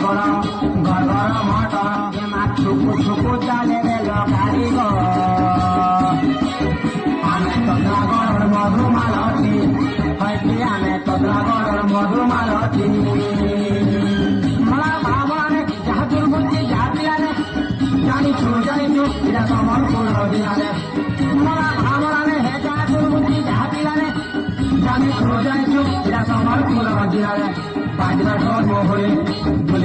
গড় গড় মটর মা ছুকু ছুকু চালে রেল কারিগর ଆମେ ତଦ୍ରାଗଡ଼ର ମଧୁମାଲତୀ ହଇକି ଆମେ ତଦ୍ରାଗଡ଼ର ମଧୁମାଲତୀ ମଳା ଭାବନାରେ ଯାହା ଦୁର୍ବୁଦ୍ଧି ଯାହା ପିଲାରେ ଜାଣିଛୁ ଏଟା ସମ୍ବଲପୁର ଜିଲ୍ଲାରେ ମଳା ଭାବନାରେ ହେ ଯାହା ଦୁର୍ବୁଦ୍ଧି ଯାହା ପିଲାରେ ଜାଣିଛୁ ଏଟା ସମ୍ବଲପୁର ଜିଲ୍ଲାରେ ବାଜିବା ଢୋଲ ମୋହରେ